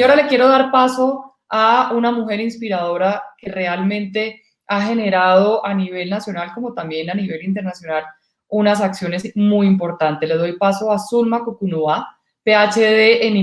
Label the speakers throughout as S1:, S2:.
S1: Y ahora le quiero dar paso a una mujer inspiradora que realmente ha generado a nivel nacional como también a nivel internacional unas acciones muy importantes. Le doy paso a Zulma Cucunúa, PhD en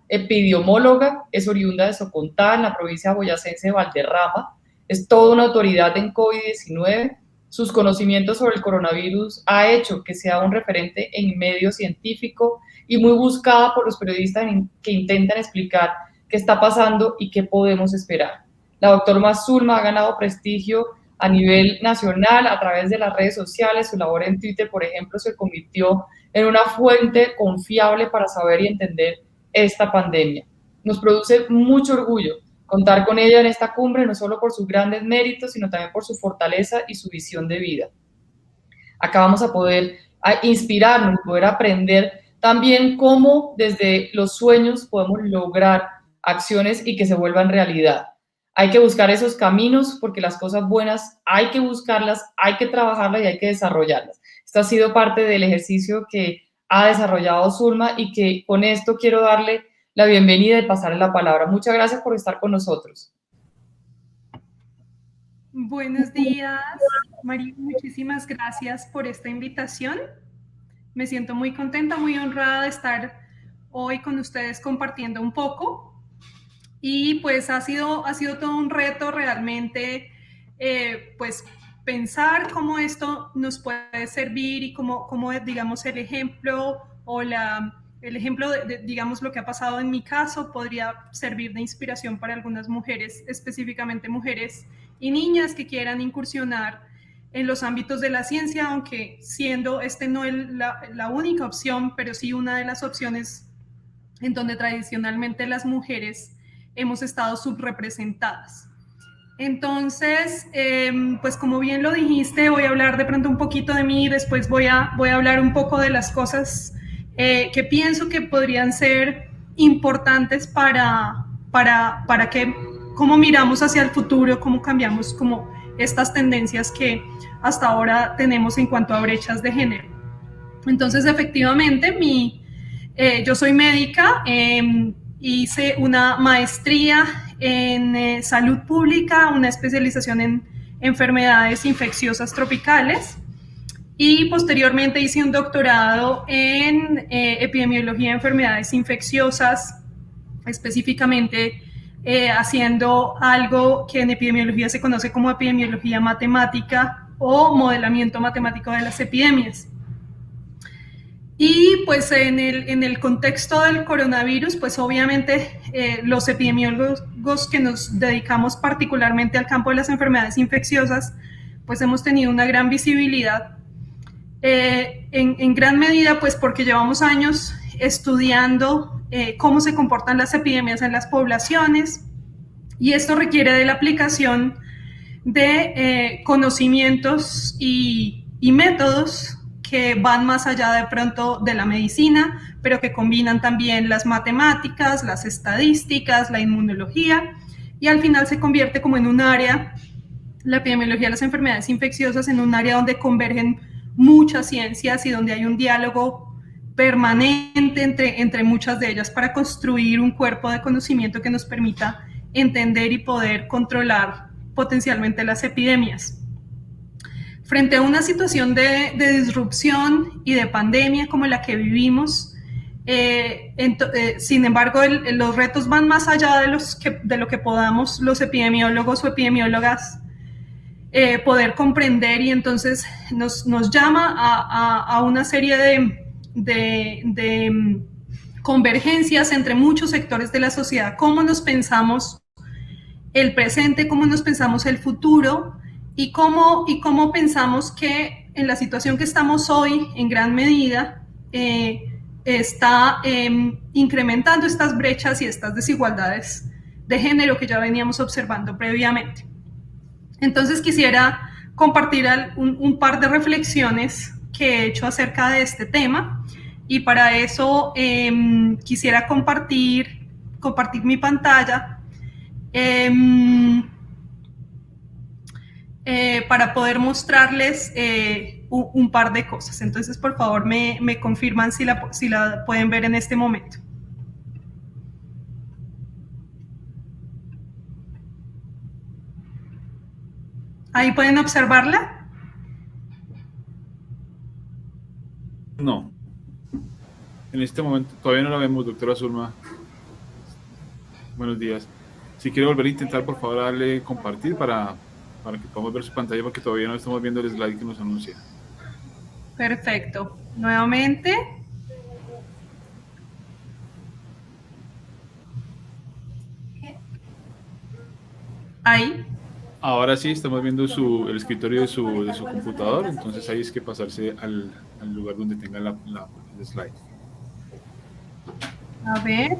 S1: epidemióloga, es oriunda de Socontá, en la provincia boyacense de Valderrama, es toda una autoridad en COVID-19. Sus conocimientos sobre el coronavirus ha hecho que sea un referente en medio científico y muy buscada por los periodistas que intentan explicar qué está pasando y qué podemos esperar. La doctora Zulma ha ganado prestigio a nivel nacional a través de las redes sociales. Su labor en Twitter, por ejemplo, se convirtió en una fuente confiable para saber y entender esta pandemia. Nos produce mucho orgullo contar con ella en esta cumbre, no solo por sus grandes méritos, sino también por su fortaleza y su visión de vida. Acá vamos a poder inspirarnos, poder aprender también cómo desde los sueños podemos lograr acciones y que se vuelvan realidad. Hay que buscar esos caminos porque las cosas buenas hay que buscarlas, hay que trabajarlas y hay que desarrollarlas. Esto ha sido parte del ejercicio que ha desarrollado Zulma y que con esto quiero darle la bienvenida y pasarle la palabra. Muchas gracias por estar con nosotros.
S2: Buenos días, María, muchísimas gracias por esta invitación. Me siento muy contenta, muy honrada de estar hoy con ustedes compartiendo un poco. Y pues ha sido todo un reto realmente, pues pensar cómo esto nos puede servir y cómo digamos, el ejemplo o el ejemplo digamos, lo que ha pasado en mi caso podría servir de inspiración para algunas mujeres, específicamente mujeres y niñas que quieran incursionar en los ámbitos de la ciencia, aunque siendo no la única opción, pero sí una de las opciones en donde tradicionalmente las mujeres hemos estado subrepresentadas. Entonces, pues como bien lo dijiste, voy a hablar de pronto un poquito de mí, después voy a hablar un poco de las cosas que pienso que podrían ser importantes para que, cómo miramos hacia el futuro, cómo cambiamos como estas tendencias que hasta ahora tenemos en cuanto a brechas de género. Entonces, efectivamente, yo soy médica, hice una maestría en salud pública, una especialización en enfermedades infecciosas tropicales y posteriormente hice un doctorado en epidemiología de enfermedades infecciosas, específicamente haciendo algo que en epidemiología se conoce como epidemiología matemática o modelamiento matemático de las epidemias. Y pues en el contexto del coronavirus, pues obviamente los epidemiólogos que nos dedicamos particularmente al campo de las enfermedades infecciosas, pues hemos tenido una gran visibilidad, en gran medida pues porque llevamos años estudiando cómo se comportan las epidemias en las poblaciones, y esto requiere de la aplicación de conocimientos y métodos que van más allá de pronto de la medicina, pero que combinan también las matemáticas, las estadísticas, la inmunología, y al final se convierte como en un área, la epidemiología de las enfermedades infecciosas, en un área donde convergen muchas ciencias y donde hay un diálogo permanente entre muchas de ellas para construir un cuerpo de conocimiento que nos permita entender y poder controlar potencialmente las epidemias. Frente a una situación de disrupción y de pandemia como la que vivimos, sin embargo, los retos van más allá de lo que podamos los epidemiólogos o epidemiólogas poder comprender, y entonces nos llama a una serie de convergencias entre muchos sectores de la sociedad. ¿Cómo nos pensamos el presente, cómo nos pensamos el futuro y cómo pensamos que en la situación que estamos hoy, en gran medida, está incrementando estas brechas y estas desigualdades de género que ya veníamos observando previamente? Entonces quisiera compartir un par de reflexiones que he hecho acerca de este tema, y para eso quisiera compartir mi pantalla para poder mostrarles un par de cosas. Entonces, por favor, me confirman si la pueden ver en este momento. ¿Ahí pueden observarla?
S3: No. En este momento todavía no la vemos, doctora Zulma. Buenos días. Si quiere volver a intentar, por favor, darle compartir para que podamos ver su pantalla, porque todavía no estamos viendo el slide que nos anuncia.
S2: Perfecto. Nuevamente. Ahí.
S3: Ahora sí, estamos viendo el escritorio de su computador, entonces ahí es que pasarse al lugar donde tenga el slide.
S2: A ver.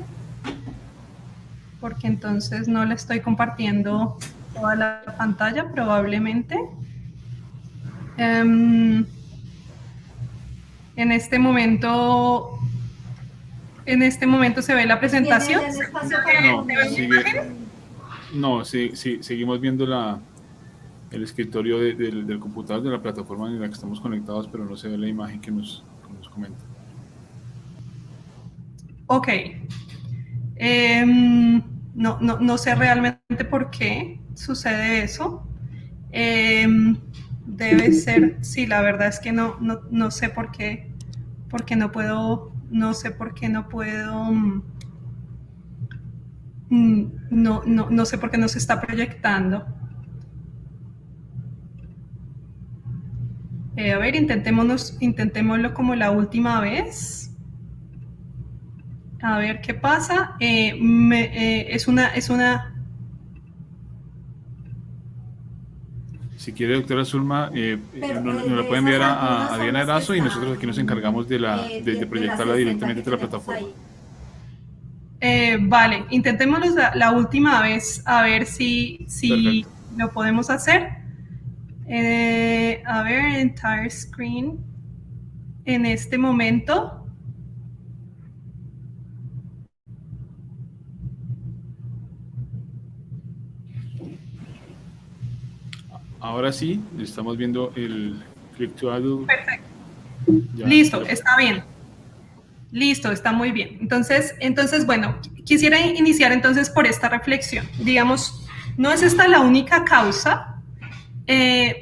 S2: Porque entonces no le estoy compartiendo toda la pantalla, probablemente. En este momento se ve la presentación.
S3: Seguimos viendo el escritorio del computador de la plataforma en la que estamos conectados, pero no se ve la imagen que nos comenta.
S2: Ok. No sé realmente por qué sucede eso. Debe ser, sí, la verdad es que no sé por qué no puedo, no sé por qué no puedo, no sé por qué no se está proyectando. A ver, intentémoslo como la última vez. A ver qué pasa. Es una...
S3: Si quiere, doctora Zulma, nos la puede enviar a Diana Erazo y nosotros aquí nos encargamos de proyectarla directamente de la plataforma.
S2: Vale, intentémoslo la última vez a ver si lo podemos hacer. A ver, entire screen. En este momento.
S3: Ahora sí, estamos viendo el Click to Add.
S2: Perfecto. Listo, está bien. Listo, está muy bien. Entonces, bueno, quisiera iniciar entonces por esta reflexión. Digamos, no es esta la única causa,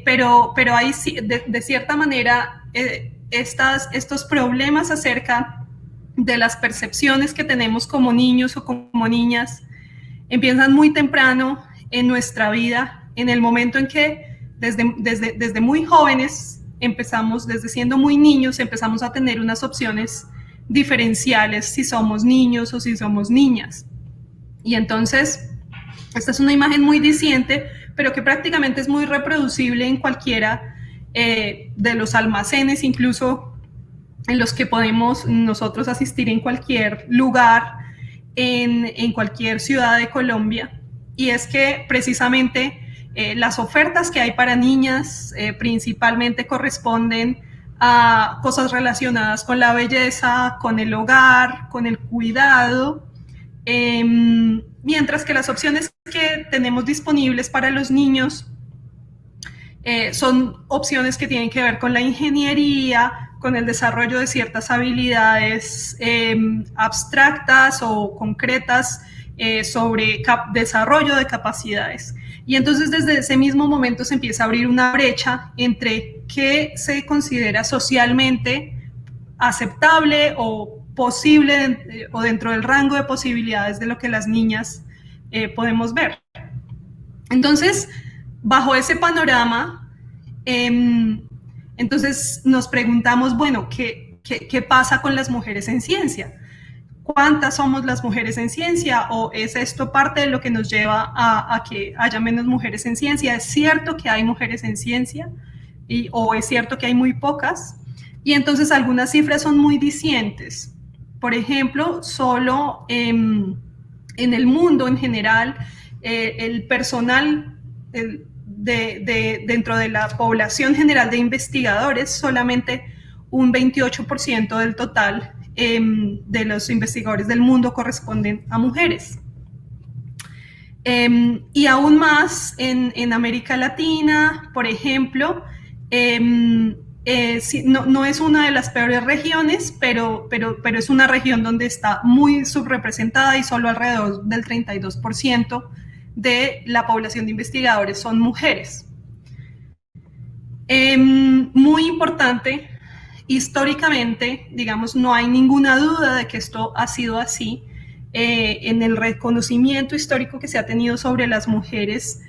S2: pero hay de cierta manera estos problemas acerca de las percepciones que tenemos como niños o como niñas empiezan muy temprano en nuestra vida, en el momento en que desde muy jóvenes empezamos, desde siendo muy niños, empezamos a tener unas opciones diferenciales si somos niños o si somos niñas. Y entonces, esta es una imagen muy diciente, pero que prácticamente es muy reproducible en cualquiera de los almacenes, incluso en los que podemos nosotros asistir en cualquier lugar, en cualquier ciudad de Colombia. Y es que precisamente las ofertas que hay para niñas principalmente corresponden a cosas relacionadas con la belleza, con el hogar, con el cuidado, mientras que las opciones que tenemos disponibles para los niños son opciones que tienen que ver con la ingeniería, con el desarrollo de ciertas habilidades abstractas o concretas sobre desarrollo de capacidades. Y entonces desde ese mismo momento se empieza a abrir una brecha entre qué se considera socialmente aceptable o posible o dentro del rango de posibilidades de lo que las niñas podemos ver. Entonces, bajo ese panorama, entonces nos preguntamos, bueno, ¿qué pasa con las mujeres en ciencia? ¿Cuántas somos las mujeres en ciencia? ¿O es esto parte de lo que nos lleva a que haya menos mujeres en ciencia? ¿Es cierto que hay mujeres en ciencia? ¿O es cierto que hay muy pocas? Y entonces algunas cifras son muy dicientes. Por ejemplo, solo en el mundo en general, el personal dentro de la población general de investigadores, solamente un 28% del total de los investigadores del mundo corresponden a mujeres. Y aún más en América Latina, por ejemplo, no es una de las peores regiones, pero es una región donde está muy subrepresentada y solo alrededor del 32% de la población de investigadores son mujeres. Muy importante, históricamente, digamos, no hay ninguna duda de que esto ha sido así. En el reconocimiento histórico que se ha tenido sobre las mujeres,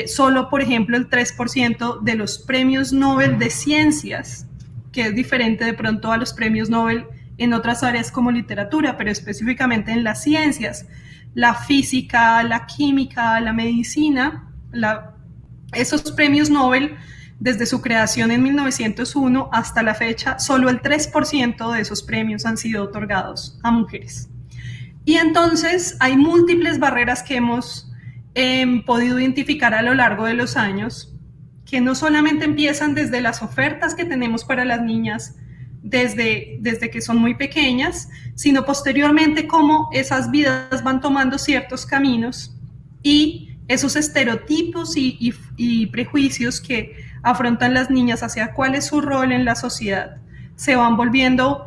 S2: solo, por ejemplo, el 3% de los premios Nobel de ciencias, que es diferente de pronto a los premios Nobel en otras áreas como literatura, pero específicamente en las ciencias, la física, la química, la medicina, esos premios Nobel, desde su creación en 1901 hasta la fecha, solo el 3% de esos premios han sido otorgados a mujeres. Y entonces hay múltiples barreras que hemos podido identificar a lo largo de los años, que no solamente empiezan desde las ofertas que tenemos para las niñas desde que son muy pequeñas, sino posteriormente cómo esas vidas van tomando ciertos caminos y esos estereotipos y prejuicios que afrontan las niñas hacia cuál es su rol en la sociedad se van volviendo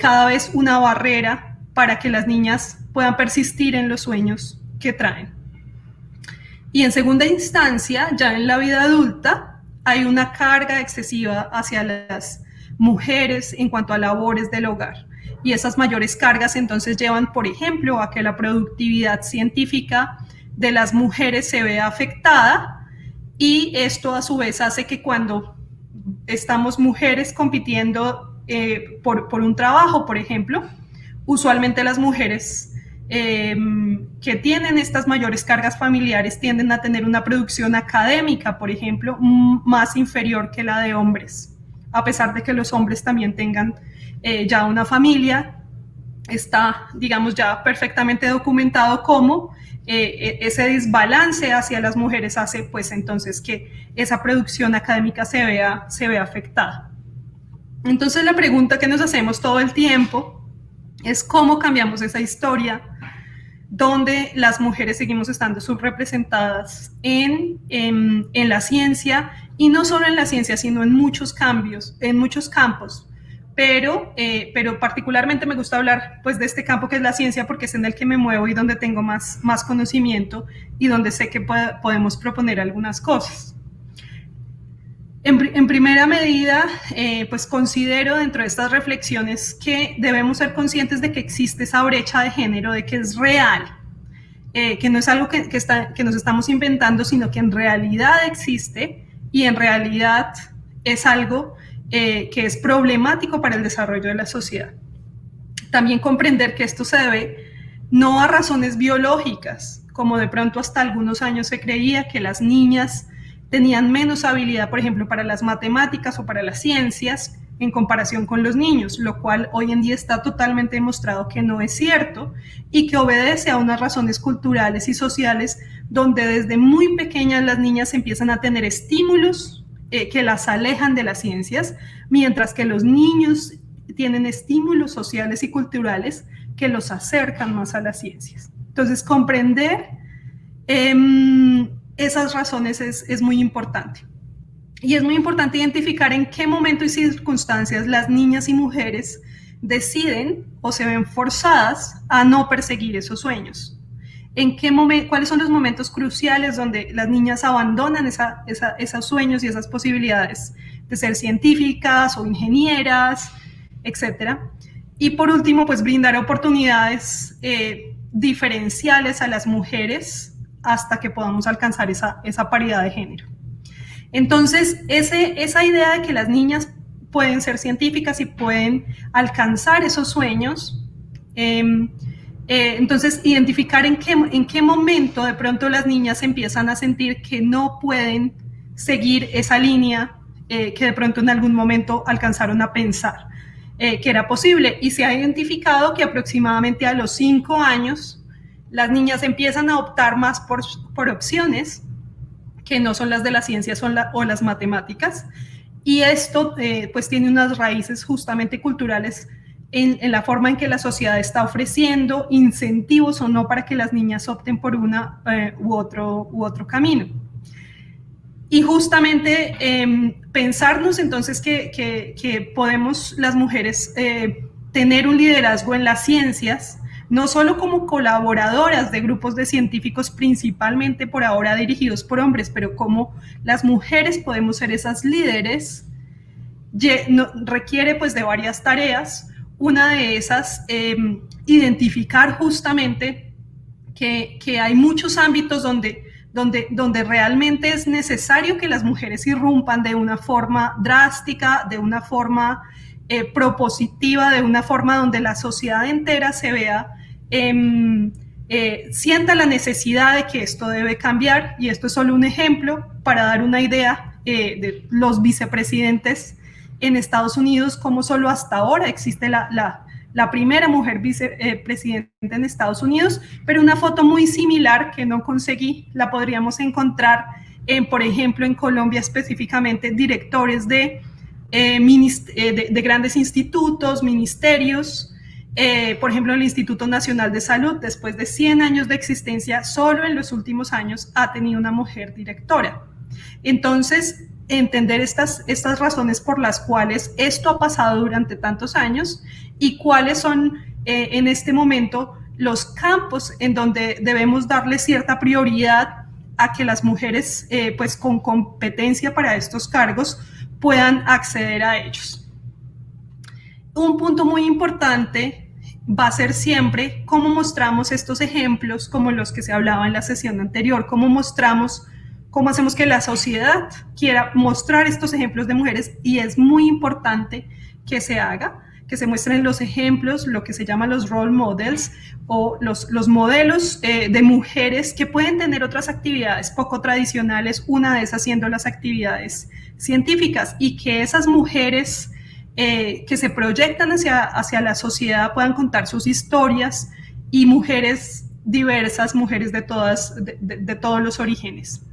S2: cada vez una barrera para que las niñas puedan persistir en los sueños que traen. Y en segunda instancia, ya en la vida adulta, hay una carga excesiva hacia las mujeres en cuanto a labores del hogar. Y esas mayores cargas entonces llevan, por ejemplo, a que la productividad científica de las mujeres se vea afectada, y esto a su vez hace que cuando estamos mujeres compitiendo por un trabajo, por ejemplo, usualmente las mujeres que tienen estas mayores cargas familiares tienden a tener una producción académica, por ejemplo, más inferior que la de hombres, a pesar de que los hombres también tengan ya una familia. Está, digamos, ya perfectamente documentado cómo ese desbalance hacia las mujeres hace, pues, entonces que esa producción académica se vea afectada. Entonces, la pregunta que nos hacemos todo el tiempo es cómo cambiamos esa historia donde las mujeres seguimos estando subrepresentadas en la ciencia, y no solo en la ciencia, sino en muchos campos. Pero particularmente me gusta hablar, pues, de este campo que es la ciencia, porque es en el que me muevo y donde tengo más conocimiento y donde sé que podemos proponer algunas cosas. En primera medida, pues considero dentro de estas reflexiones que debemos ser conscientes de que existe esa brecha de género, de que es real, que no es algo que nos estamos inventando, sino que en realidad existe, y en realidad es algo que es problemático para el desarrollo de la sociedad. También comprender que esto se debe no a razones biológicas, como de pronto hasta algunos años se creía que las niñas tenían menos habilidad, por ejemplo, para las matemáticas o para las ciencias en comparación con los niños, lo cual hoy en día está totalmente demostrado que no es cierto, y que obedece a unas razones culturales y sociales donde desde muy pequeñas las niñas empiezan a tener estímulos que las alejan de las ciencias, mientras que los niños tienen estímulos sociales y culturales que los acercan más a las ciencias. Entonces, comprender esas razones es muy importante. Y es muy importante identificar en qué momento y circunstancias las niñas y mujeres deciden o se ven forzadas a no perseguir esos sueños. ¿Cuáles son los momentos cruciales donde las niñas abandonan esos sueños y esas posibilidades de ser científicas o ingenieras, etcétera? Y por último, pues brindar oportunidades diferenciales a las mujeres hasta que podamos alcanzar esa paridad de género. Entonces, esa idea de que las niñas pueden ser científicas y pueden alcanzar esos sueños, entonces identificar en qué momento de pronto las niñas empiezan a sentir que no pueden seguir esa línea que de pronto en algún momento alcanzaron a pensar que era posible. Y se ha identificado que aproximadamente a los 5 años las niñas empiezan a optar más por opciones que no son las de las ciencias o las matemáticas, y esto pues tiene unas raíces justamente culturales en la forma en que la sociedad está ofreciendo incentivos o no para que las niñas opten por una u otro camino. Y justamente pensarnos entonces que podemos las mujeres tener un liderazgo en las ciencias, no solo como colaboradoras de grupos de científicos principalmente por ahora dirigidos por hombres, pero como las mujeres podemos ser esas líderes, requiere pues de varias tareas. Una de esas, identificar justamente que hay muchos ámbitos donde realmente es necesario que las mujeres irrumpan de una forma drástica, de una forma propositiva, de una forma donde la sociedad entera se vea, sienta la necesidad de que esto debe cambiar. Y esto es solo un ejemplo para dar una idea de los vicepresidentes en Estados Unidos, como solo hasta ahora existe la primera mujer vicepresidenta en Estados Unidos, pero una foto muy similar que no conseguí, la podríamos encontrar, por ejemplo, en Colombia específicamente, directores de grandes institutos, ministerios, por ejemplo, el Instituto Nacional de Salud, después de 100 años de existencia, solo en los últimos años ha tenido una mujer directora. Entonces, entender estas razones por las cuales esto ha pasado durante tantos años y cuáles son en este momento los campos en donde debemos darle cierta prioridad a que las mujeres pues con competencia para estos cargos puedan acceder a ellos. Un punto muy importante va a ser siempre cómo mostramos estos ejemplos, como los que se hablaba en la sesión anterior, cómo hacemos que la sociedad quiera mostrar estos ejemplos de mujeres, y es muy importante que se haga, que se muestren los ejemplos, lo que se llama los role models, o los modelos de mujeres que pueden tener otras actividades poco tradicionales, una de esas siendo las actividades científicas, y que esas mujeres que se proyectan hacia la sociedad puedan contar sus historias, y mujeres diversas, mujeres de todos los orígenes.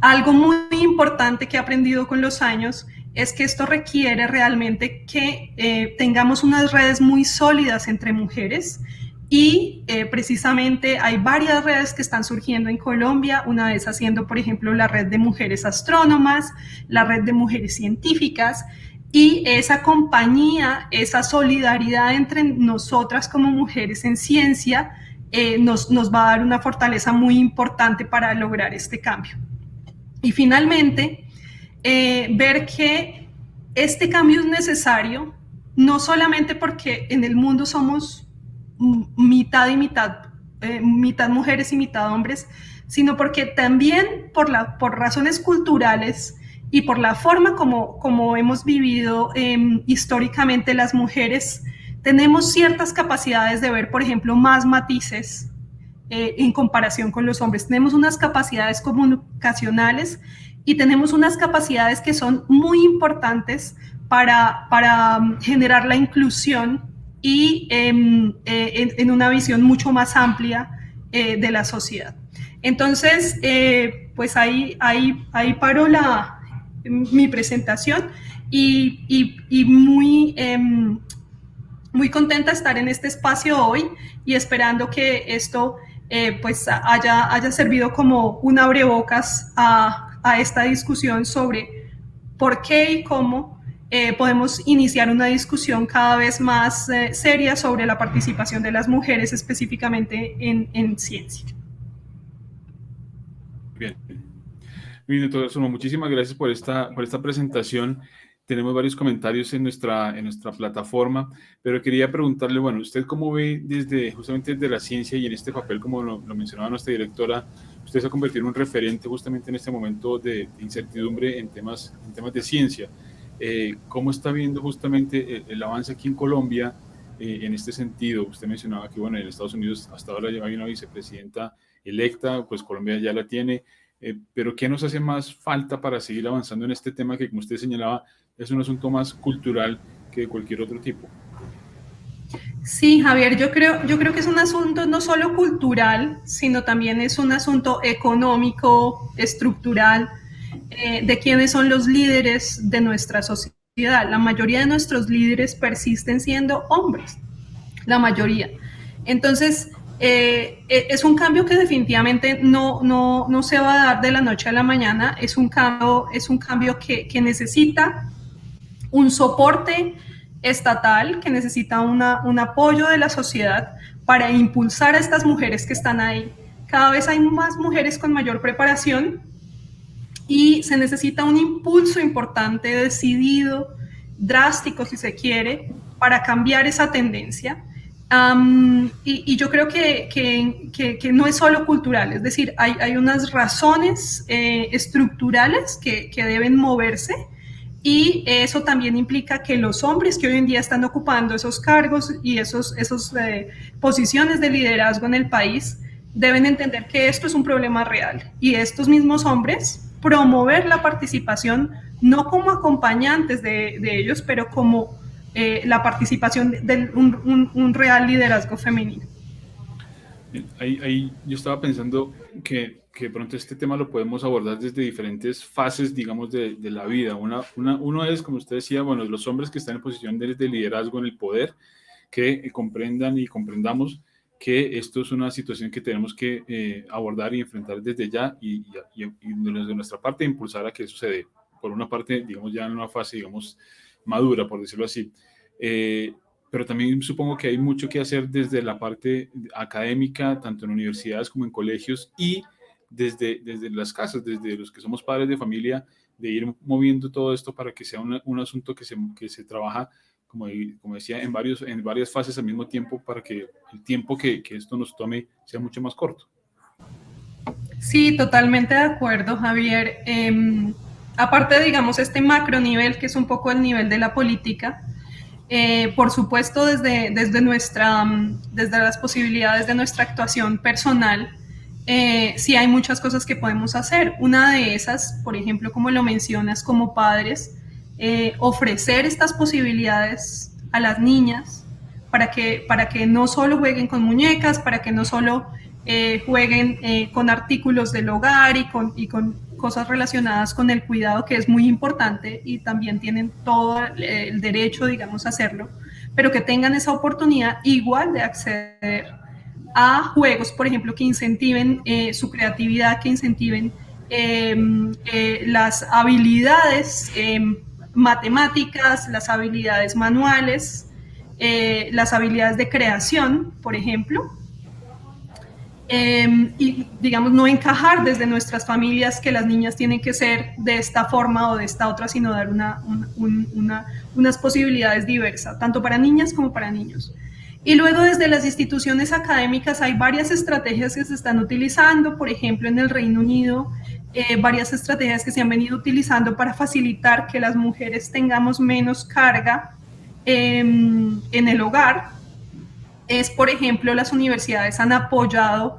S2: Algo muy importante que he aprendido con los años es que esto requiere realmente que tengamos unas redes muy sólidas entre mujeres, y precisamente hay varias redes que están surgiendo en Colombia, una de esas siendo, por ejemplo, la red de mujeres astrónomas, la red de mujeres científicas, y esa compañía, esa solidaridad entre nosotras como mujeres en ciencia nos va a dar una fortaleza muy importante para lograr este cambio. Y finalmente, ver que este cambio es necesario, no solamente porque en el mundo somos mitad y mitad, mitad mujeres y mitad hombres, sino porque también por razones culturales y por la forma como hemos vivido históricamente las mujeres, tenemos ciertas capacidades de ver, por ejemplo, más matices en comparación con los hombres. Tenemos unas capacidades comunicacionales y tenemos unas capacidades que son muy importantes para generar la inclusión y en una visión mucho más amplia de la sociedad. Entonces, pues ahí paro mi presentación, y muy contenta de estar en este espacio hoy, y esperando que esto pues haya servido como un abrebocas a esta discusión sobre por qué y cómo podemos iniciar una discusión cada vez más seria sobre la participación de las mujeres específicamente en ciencia.
S3: Bien. Bien, doctor, muchísimas gracias por esta presentación. Tenemos varios comentarios en nuestra plataforma, pero quería preguntarle, bueno, ¿usted cómo ve justamente desde la ciencia y en este papel, como lo mencionaba nuestra directora, usted se ha convertido en un referente justamente en este momento de incertidumbre en temas de ciencia? ¿Cómo está viendo justamente el avance aquí en Colombia en este sentido? Usted mencionaba que, bueno, en Estados Unidos hasta ahora hay una vicepresidenta electa, pues Colombia ya la tiene, pero ¿qué nos hace más falta para seguir avanzando en este tema que, como usted señalaba, es un asunto más cultural que de cualquier otro tipo?
S2: Sí, Javier, yo creo que es un asunto no solo cultural, sino también es un asunto económico, estructural, de quiénes son los líderes de nuestra sociedad. La mayoría de nuestros líderes persisten siendo hombres, la mayoría. Entonces, es un cambio que definitivamente no se va a dar de la noche a la mañana. Es un cambio que necesita un soporte estatal que necesita un apoyo de la sociedad para impulsar a estas mujeres que están ahí. Cada vez hay más mujeres con mayor preparación y se necesita un impulso importante, decidido, drástico si se quiere, para cambiar esa tendencia. Y yo creo que no es solo cultural, es decir, hay unas razones estructurales que deben moverse, y eso también implica que los hombres que hoy en día están ocupando esos cargos y esas posiciones de liderazgo en el país deben entender que esto es un problema real, y estos mismos hombres promover la participación no como acompañantes de ellos, pero como la participación de un real liderazgo femenino.
S3: Ahí yo estaba pensando que de pronto este tema lo podemos abordar desde diferentes fases, digamos, de la vida. Uno es, como usted decía, bueno, los hombres que están en posición de liderazgo en el poder, que comprendan y comprendamos que esto es una situación que tenemos que abordar y enfrentar desde ya, y desde nuestra parte impulsar a que eso se dé. Por una parte, digamos, ya en una fase, digamos, madura, por decirlo así. Pero también supongo que hay mucho que hacer desde la parte académica, tanto en universidades como en colegios, y desde las casas, desde los que somos padres de familia, de ir moviendo todo esto para que sea un asunto que se trabaja, como decía, en varias fases al mismo tiempo, para que el tiempo que esto nos tome sea mucho más corto.
S2: Sí, totalmente de acuerdo, Javier. Aparte, digamos, este macro nivel, que es un poco el nivel de la política, por supuesto, desde las posibilidades de nuestra actuación personal, sí hay muchas cosas que podemos hacer. Una de esas, por ejemplo, como lo mencionas, como padres, ofrecer estas posibilidades a las niñas para que no solo jueguen con muñecas, para que no solo jueguen con artículos del hogar y con cosas relacionadas con el cuidado, que es muy importante y también tienen todo el derecho, digamos, a hacerlo, pero que tengan esa oportunidad igual de acceder a juegos, por ejemplo, que incentiven su creatividad, que incentiven las habilidades matemáticas, las habilidades manuales, las habilidades de creación, por ejemplo. Y, digamos, no encajar desde nuestras familias que las niñas tienen que ser de esta forma o de esta otra, sino dar unas posibilidades diversas, tanto para niñas como para niños. Y luego, desde las instituciones académicas, hay varias estrategias que se están utilizando. Por ejemplo, en el Reino Unido, varias estrategias que se han venido utilizando para facilitar que las mujeres tengamos menos carga en el hogar. Es, por ejemplo, las universidades han apoyado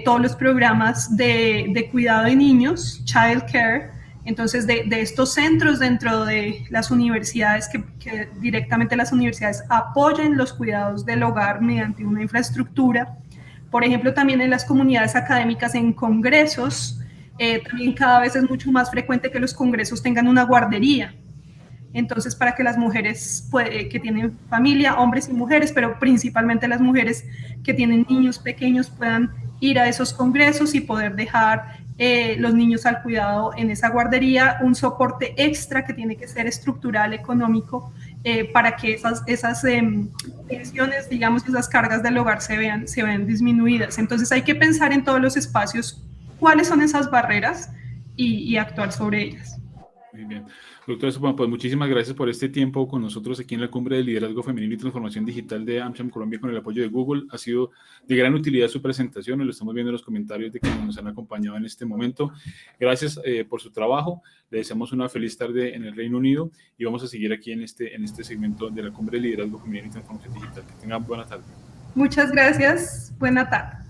S2: todos los programas de cuidado de niños, child care. Entonces, de estos centros dentro de las universidades, que directamente las universidades apoyen los cuidados del hogar mediante una infraestructura. Por ejemplo, también en las comunidades académicas, en congresos, también cada vez es mucho más frecuente que los congresos tengan una guardería. Entonces, para que las mujeres que tienen familia, hombres y mujeres, pero principalmente las mujeres que tienen niños pequeños, puedan ir a esos congresos y poder dejar los niños al cuidado en esa guardería, un soporte extra que tiene que ser estructural, económico, para que esas tensiones, digamos, esas cargas del hogar se vean disminuidas. Entonces, hay que pensar en todos los espacios cuáles son esas barreras y actuar sobre ellas.
S3: Muy bien. Doctora Supan, pues muchísimas gracias por este tiempo con nosotros aquí en la Cumbre de Liderazgo Femenino y Transformación Digital de AmCham Colombia, con el apoyo de Google. Ha sido de gran utilidad su presentación, y lo estamos viendo en los comentarios de quienes nos han acompañado en este momento. Gracias por su trabajo. Le deseamos una feliz tarde en el Reino Unido, y vamos a seguir aquí en este segmento de la Cumbre de Liderazgo Femenino y Transformación Digital. Que tengan buena tarde.
S2: Muchas gracias. Buena tarde.